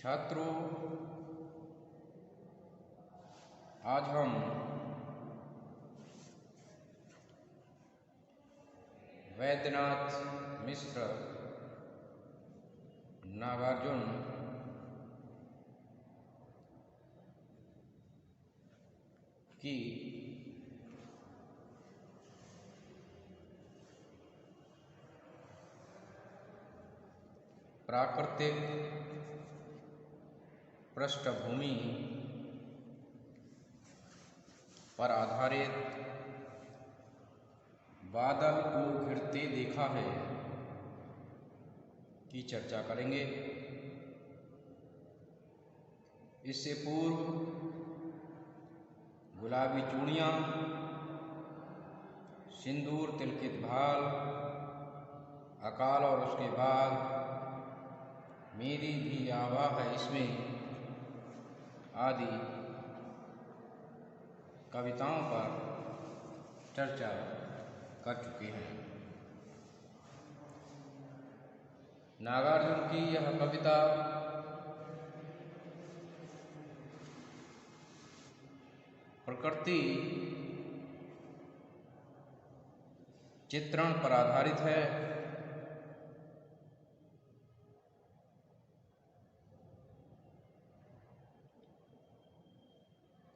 छात्रों, आज हम वैद्यनाथ मिश्र नागार्जुन की प्राकृतिक पृष्ठभूमि पर आधारित बादल को घिरते देखा है की चर्चा करेंगे। इससे पूर्व गुलाबी चूड़ियाँ, सिंदूर तिलकित भाल, अकाल और उसके बाद मेरी भी आवाह है इसमें आदि कविताओं पर चर्चा कर चुके हैं। नागार्जुन की यह कविता प्रकृति चित्रण पर आधारित है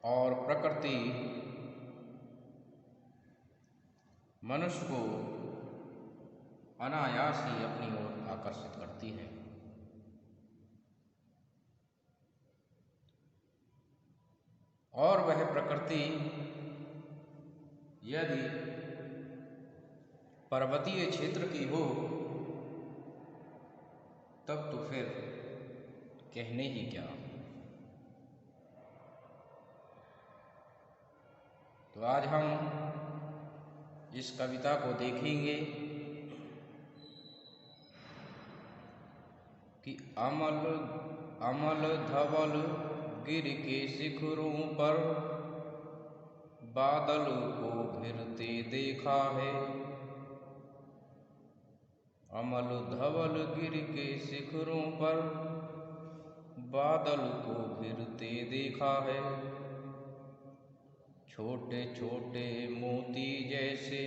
और प्रकृति मनुष्य को अनायास ही अपनी ओर आकर्षित करती है। और वह प्रकृति यदि पर्वतीय क्षेत्र की हो तब तो फिर कहने ही क्या। तो आज हम इस कविता को देखेंगे कि अमल अमल धवल गिर के शिखरों पर बादल को घिरते देखा है। अमल धवल गिर के शिखरों पर बादल को घिरते देखा है। छोटे छोटे मोती जैसे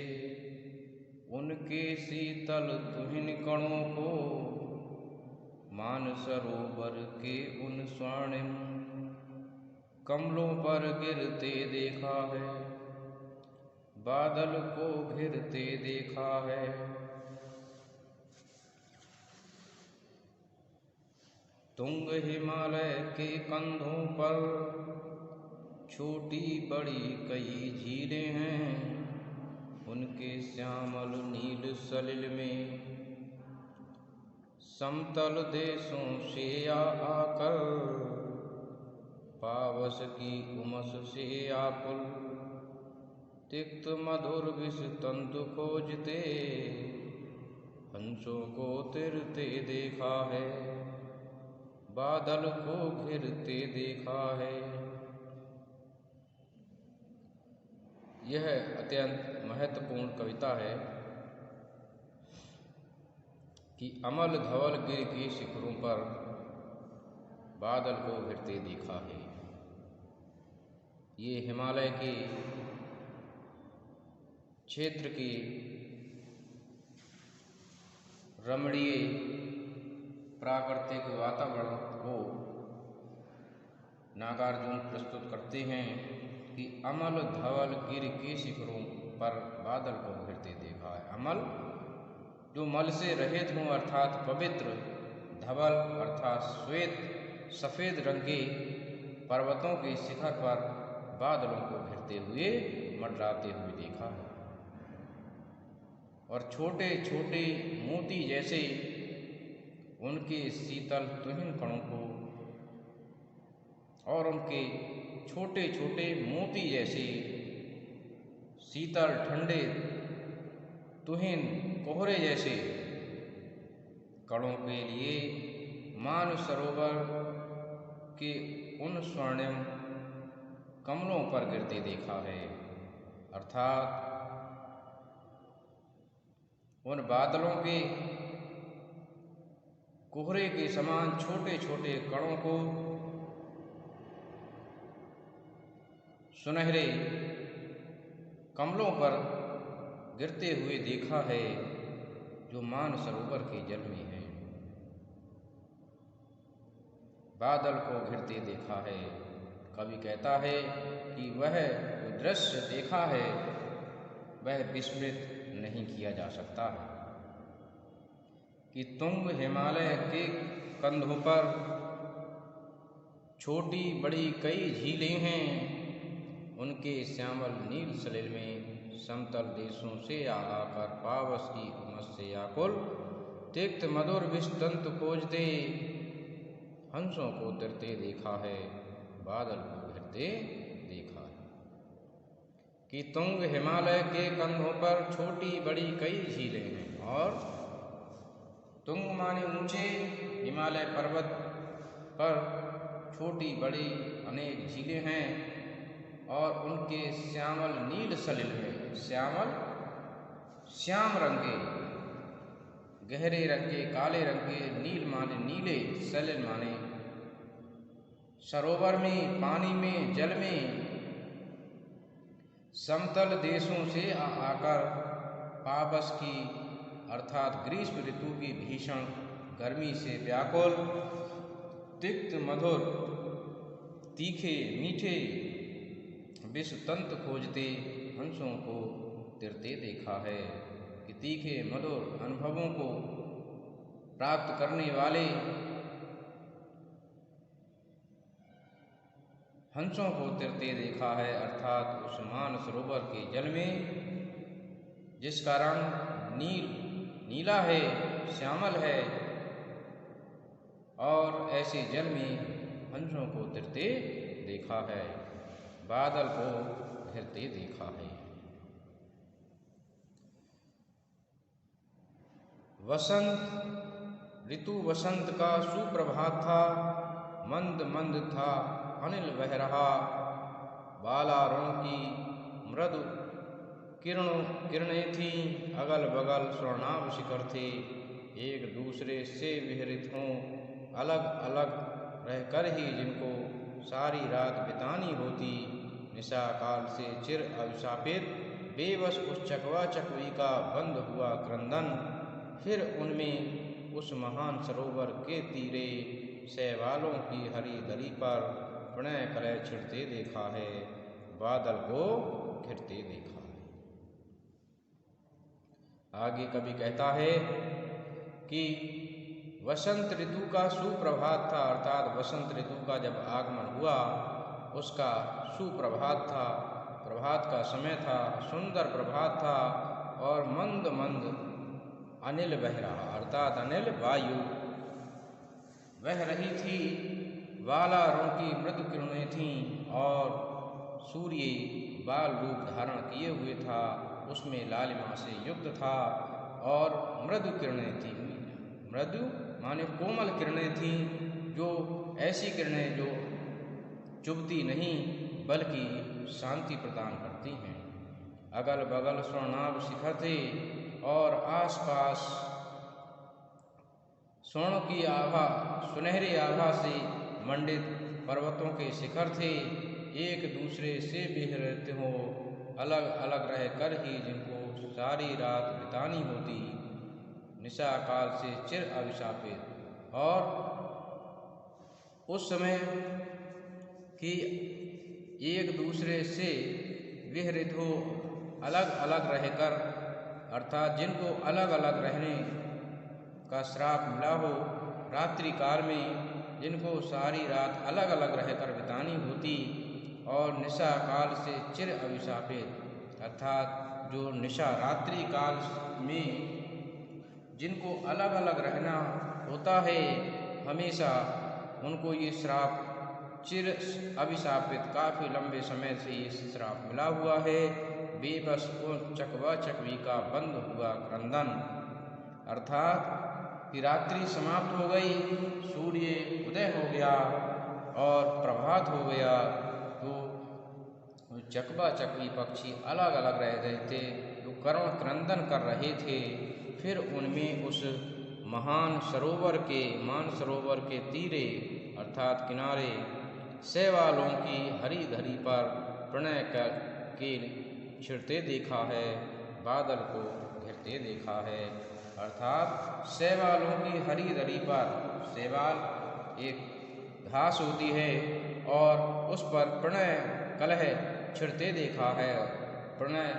उनके शीतल तुहिन कणों को मानसरोवर के उन स्वर्णिम कमलों पर गिरते देखा है। बादल को घिरते देखा है। तुंग हिमालय के कंधों पर छोटी बड़ी कई झीलें हैं। उनके श्यामल नील सलिल में समतल देशों से आकर पावस की उमस से आकुल तिक्त मधुर विष तंतु खोजते हंसों को तिरते देखा है। बादल को घिरते देखा है। यह अत्यंत महत्वपूर्ण कविता है कि अमल धवल गिर के शिखरों पर बादल को घिरते देखा है। ये हिमालय के क्षेत्र के रमणीय प्राकृतिक वातावरण को नागार्जुन प्रस्तुत करते हैं कि अमल धवल गिर के शिखरों पर बादल को घिरते देखा है। अमल जो मल से रहित हों अर्थात पवित्र, धवल अर्थात श्वेत सफ़ेद रंग के पर्वतों के शिखर पर बादलों को घिरते हुए मंडराते हुए देखा है। और छोटे छोटे मोती जैसे उनके शीतल तुहिन कणों को और उनके छोटे छोटे मोती जैसे शीतल ठंडे तुहिन कोहरे जैसे कणों के लिए मानसरोवर के उन स्वर्णिम कमलों पर गिरते देखा है। अर्थात उन बादलों के कोहरे के समान छोटे छोटे कणों को सुनहरे कमलों पर गिरते हुए देखा है जो मानसरोवर के जल में है। बादल को घिरते देखा है। कवि कहता है कि वह जो दृश्य देखा है वह विस्मृत नहीं किया जा सकता है कि तुंग हिमालय के कंधों पर छोटी बड़ी कई झीलें हैं। उनके श्यामल नील सलिल में समतल देशों से आकर पावस की उमस से आकुल तिक्त मधुर विषदंत खोजते हंसों को तिरते देखा है, बादल को घिरते देखा है कि तुंग हिमालय के कंधों पर छोटी बड़ी कई झीलें हैं। और तुंग माने ऊंचे, हिमालय पर्वत पर छोटी बड़ी अनेक झीलें हैं और उनके श्यामल नील सलिल में, श्यामल श्याम रंग के, गहरे रंग के, काले रंग के, नील माने नीले, सलिल माने सरोवर में, पानी में, जल में, समतल देशों से आकर पावस की अर्थात ग्रीष्म ऋतु की भीषण गर्मी से व्याकुल तिक्त मधुर तीखे मीठे विषतंत खोजते हंसों को तिरते देखा है कि तीखे मधुर अनुभवों को प्राप्त करने वाले हंसों को तिरते देखा है, अर्थात उस मानसरोवर के जल में जिसका रंग नीला है, श्यामल है, और ऐसे जल में हंसों को तिरते देखा है, बादल को घिरते देखा है। वसंत ऋतु, वसंत का सुप्रभात था, मंद मंद था, अनिल बह रहा, बालारों की मृदु किरणें थीं, अगल बगल स्वर्णाभ शिखर थे, एक दूसरे से विहरित हों, अलग अलग रहकर ही जिनको सारी रात बितानी होती, निशा काल से चिर अभिशापित बेबस उस चकवा चकवी का बंद हुआ क्रंदन, फिर उनमें उस महान सरोवर के तीरे शैवालों की हरी दरी पर प्रणय कलय छिड़ते देखा है, बादल को घिरते देखा है। आगे कवि कहता है कि वसंत ऋतु का सुप्रभात था, अर्थात वसंत ऋतु का जब आगमन हुआ उसका सुप्रभात था, प्रभात का समय था, सुंदर प्रभात था, और मंद मंद अनिल बह रहा, अर्थात अनिल वायु बह रही थी, बालारों की मृदु किरणें थीं, और सूर्य बाल रूप धारण किए हुए था, उसमें लालिमा से युक्त था, और मृदु किरणें थीं, मृदु माने कोमल किरणें थीं, जो ऐसी किरणें जो चुभती नहीं बल्कि शांति प्रदान करती हैं। अगल बगल स्वर्णाभ शिखर थे और आसपास स्वर्ण की आभा, सुनहरी आभा से मंडित पर्वतों के शिखर थे, एक दूसरे से बिखरते हो, अलग अलग रह कर ही जिनको सारी रात बितानी होती, निशा काल से चिर अभिशापित, और उस समय कि एक दूसरे से विहरित हो, अलग अलग रहकर, अर्थात जिनको अलग अलग रहने का श्राप मिला हो, रात्रि काल में जिनको सारी रात अलग अलग रहकर बितानी होती, और निशा काल से चिर अभिशापित, अर्थात जो निशा रात्रि काल में जिनको अलग अलग रहना होता है हमेशा, उनको ये श्राप चिर अभिशापित, काफ़ी लंबे समय से ये श्राप मिला हुआ है, बेबस उन चकवा चकवी का बंद हुआ क्रंदन, अर्थात कि रात्रि समाप्त हो गई, सूर्य उदय हो गया और प्रभात हो गया, तो चकवा चकवी पक्षी अलग अलग रह रहे थे, जो करुण क्रंदन कर रहे थे, फिर उनमें उस मानसरोवर के तीरे अर्थात किनारे शैवालों की हरी धरी पर प्रणय के छिड़ते देखा है, बादल को घिरते देखा है। अर्थात शैवालों की हरी धरी पर, शैवाल एक घास होती है और उस पर प्रणय कलह छिड़ते देखा है। प्रणय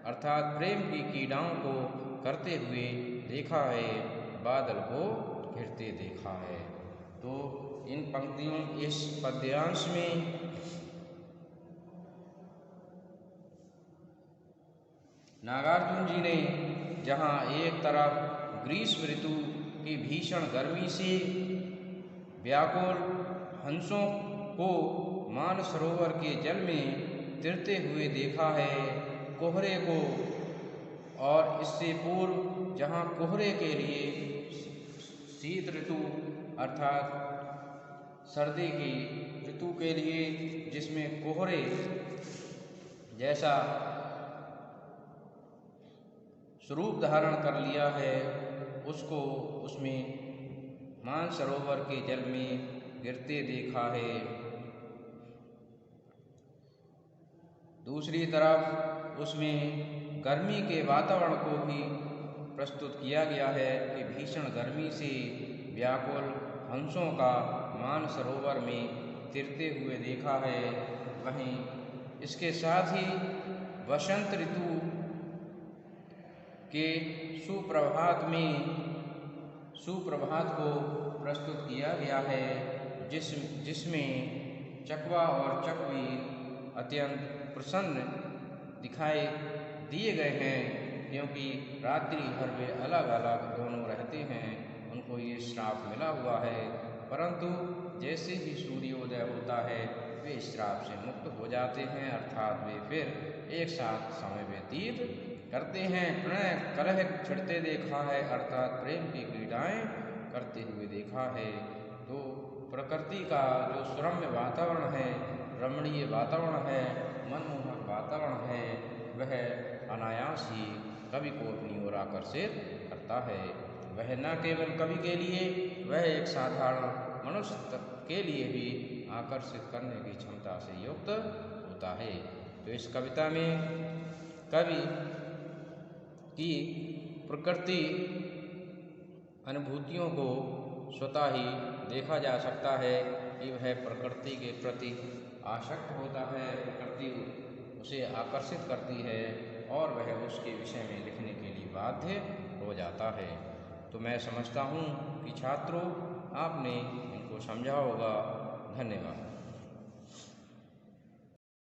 अर्थात प्रेम की क्रीड़ाओं को करते हुए देखा है, बादल को घिरते देखा है। तो इन पंक्तियों, इस पद्यांश में नागार्जुन जी ने जहाँ एक तरफ ग्रीष्म ऋतु की भीषण गर्मी से व्याकुल हंसों को मानसरोवर के जल में तैरते हुए देखा है, कोहरे को, और इससे पूर्व जहाँ कोहरे के लिए शीत ऋतु अर्थात सर्दी की ऋतु के लिए जिसमें कोहरे जैसा स्वरूप धारण कर लिया है, उसको उसमें मानसरोवर के जल में गिरते देखा है। दूसरी तरफ उसमें गर्मी के वातावरण को भी प्रस्तुत किया गया है कि भीषण गर्मी से व्याकुल हंसों का मानसरोवर में तैरते हुए देखा है। वहीं इसके साथ ही वसंत ऋतु के सुप्रभात को प्रस्तुत किया गया है, जिसमें चकवा और चकवी अत्यंत प्रसन्न दिखाई दिए गए हैं, क्योंकि रात्रि भर वे अलग अलग दोनों रहते हैं, उनको ये श्राप मिला हुआ है। परंतु जैसे ही सूर्योदय होता है वे श्राप से मुक्त हो जाते हैं, अर्थात वे फिर एक साथ समय व्यतीत करते हैं। प्रणय कलह छिड़ते देखा है, अर्थात प्रेम की क्रीड़ाएं करते हुए देखा है। तो प्रकृति का जो सुरम्य वातावरण है, रमणीय वातावरण है, मनमोहक वातावरण है, वह अनायास ही कवि को अपनी ओर आकर्षित करता है। वह न केवल कवि के लिए, वह एक साधारण मनुष्य के लिए भी आकर्षित करने की क्षमता से युक्त होता है। तो इस कविता में कवि की प्रकृति अनुभूतियों को स्वतः ही देखा जा सकता है कि वह प्रकृति के प्रति आसक्त होता है, प्रकृति उसे आकर्षित करती है और वह उसके विषय में लिखने के लिए बाध्य हो जाता है। तो मैं समझता हूँ कि छात्रों, आपने इनको समझा होगा। धन्यवाद।